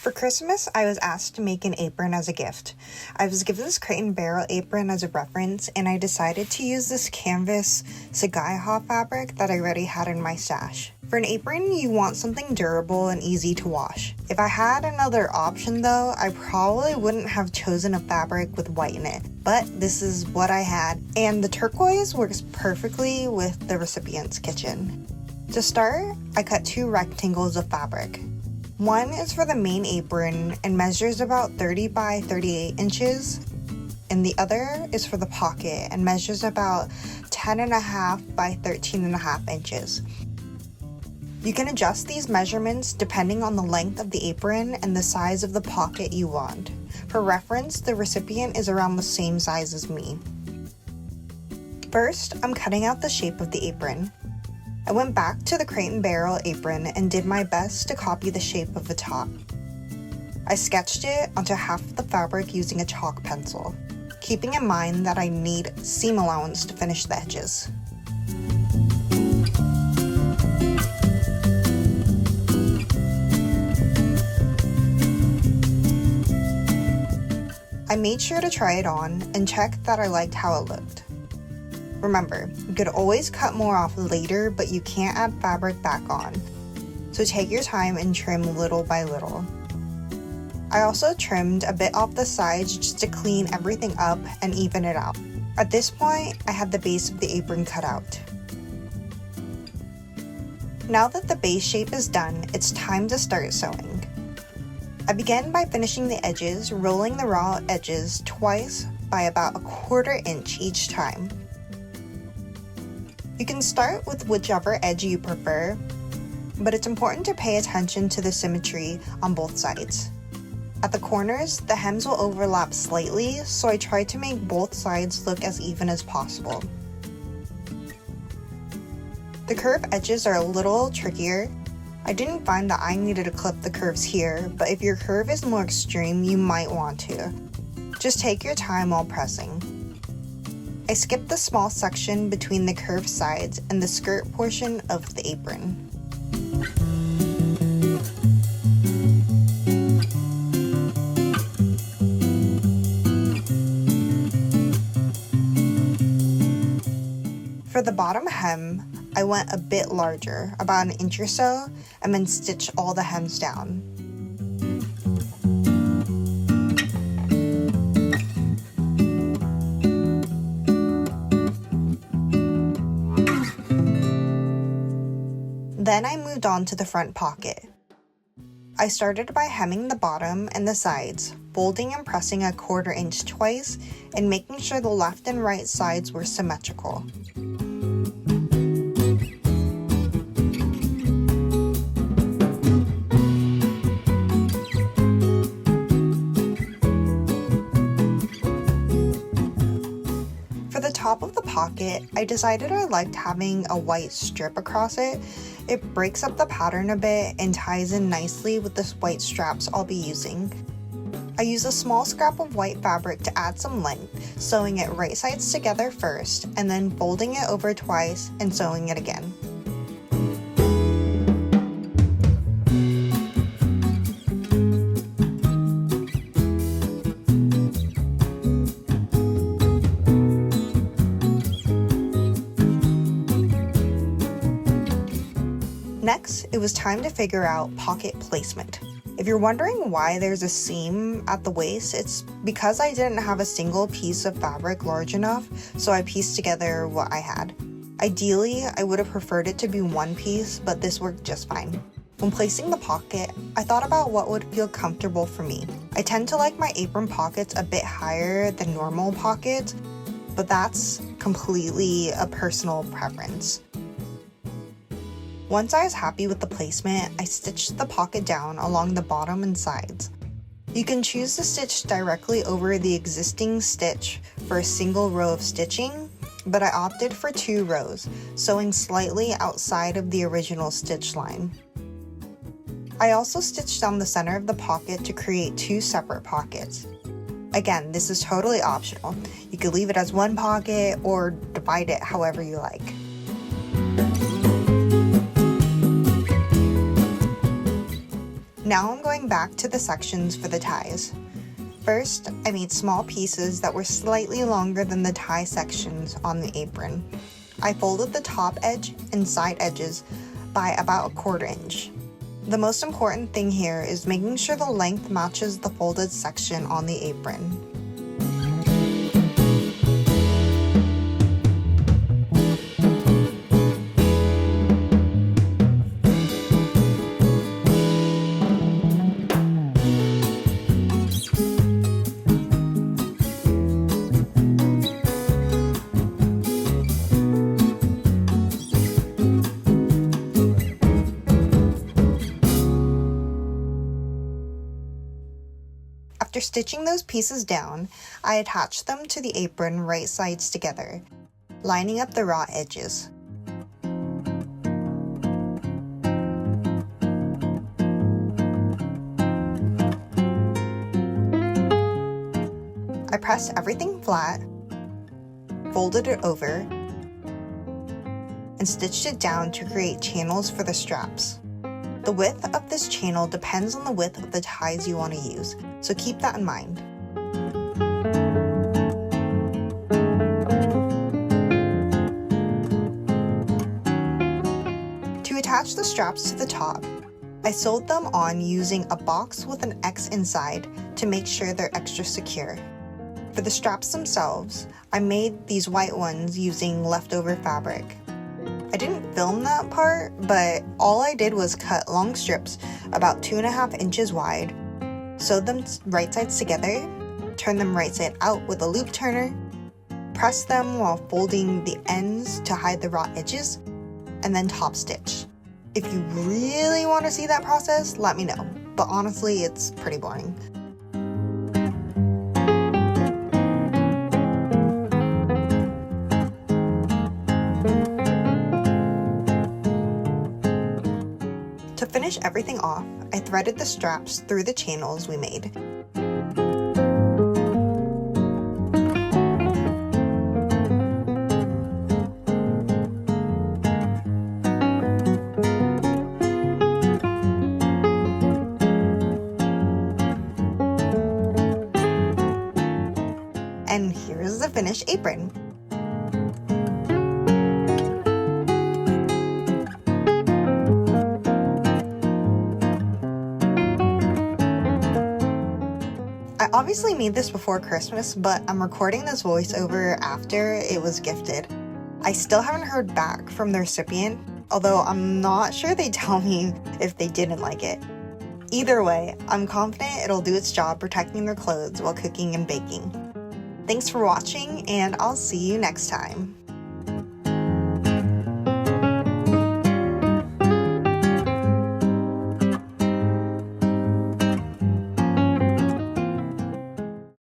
For Christmas, I was asked to make an apron as a gift. I was given this Crate and Barrel apron as a reference, and I decided to use this canvas Sagaiha fabric that I already had in my stash. For an apron, you want something durable and easy to wash. If I had another option though, I probably wouldn't have chosen a fabric with white in it, but this is what I had, and the turquoise works perfectly with the recipient's kitchen. To start, I cut 2 rectangles of fabric. One is for the main apron and measures about 30 by 38 inches, and the other is for the pocket and measures about 10.5 by 13.5 inches. You can adjust these measurements depending on the length of the apron and the size of the pocket you want. For reference, the recipient is around the same size as me. First, I'm cutting out the shape of the apron. I went back to the Crate and Barrel apron and did my best to copy the shape of the top. I sketched it onto half of the fabric using a chalk pencil, keeping in mind that I need seam allowance to finish the edges. I made sure to try it on and check that I liked how it looked. Remember, you could always cut more off later, but you can't add fabric back on. So take your time and trim little by little. I also trimmed a bit off the sides just to clean everything up and even it out. At this point, I had the base of the apron cut out. Now that the base shape is done, it's time to start sewing. I began by finishing the edges, rolling the raw edges twice by about 1/4 inch each time. You can start with whichever edge you prefer, but it's important to pay attention to the symmetry on both sides. At the corners, the hems will overlap slightly, so I try to make both sides look as even as possible. The curved edges are a little trickier. I didn't find that I needed to clip the curves here, but if your curve is more extreme, you might want to. Just take your time while pressing. I skipped the small section between the curved sides and the skirt portion of the apron. For the bottom hem, I went a bit larger, about 1 inch or so, and then stitched all the hems down. Then I moved on to the front pocket. I started by hemming the bottom and the sides, folding and pressing 1/4 inch twice, and making sure the left and right sides were symmetrical. For the top of the pocket, I decided I liked having a white strip across it. It breaks up the pattern a bit and ties in nicely with the white straps I'll be using. I use a small scrap of white fabric to add some length, sewing it right sides together first, and then folding it over twice and sewing it again. Next, it was time to figure out pocket placement. If you're wondering why there's a seam at the waist, it's because I didn't have a single piece of fabric large enough, so I pieced together what I had. Ideally, I would have preferred it to be one piece, but this worked just fine. When placing the pocket, I thought about what would feel comfortable for me. I tend to like my apron pockets a bit higher than normal pockets, but that's completely a personal preference. Once I was happy with the placement, I stitched the pocket down along the bottom and sides. You can choose to stitch directly over the existing stitch for a single row of stitching, but I opted for 2 rows, sewing slightly outside of the original stitch line. I also stitched down the center of the pocket to create 2 separate pockets. Again, this is totally optional. You could leave it as one pocket or divide it however you like. Now I'm going back to the sections for the ties. First, I made small pieces that were slightly longer than the tie sections on the apron. I folded the top edge and side edges by about 1/4 inch. The most important thing here is making sure the length matches the folded section on the apron. After stitching those pieces down, I attached them to the apron right sides together, lining up the raw edges. I pressed everything flat, folded it over, and stitched it down to create channels for the straps. The width of this channel depends on the width of the ties you want to use, so keep that in mind. To attach the straps to the top, I sewed them on using a box with an X inside to make sure they're extra secure. For the straps themselves, I made these white ones using leftover fabric. I didn't film that part, but all I did was cut long strips about 2.5 inches wide, sew them right sides together, turn them right side out with a loop turner, press them while folding the ends to hide the raw edges, and then top stitch. If you really want to see that process, let me know, but honestly, it's pretty boring. To finish everything off, I threaded the straps through the channels we made. And here's the finished apron. I obviously made this before Christmas, but I'm recording this voiceover after it was gifted. I still haven't heard back from the recipient, although I'm not sure they tell me if they didn't like it. Either way, I'm confident it'll do its job protecting their clothes while cooking and baking. Thanks for watching, and I'll see you next time.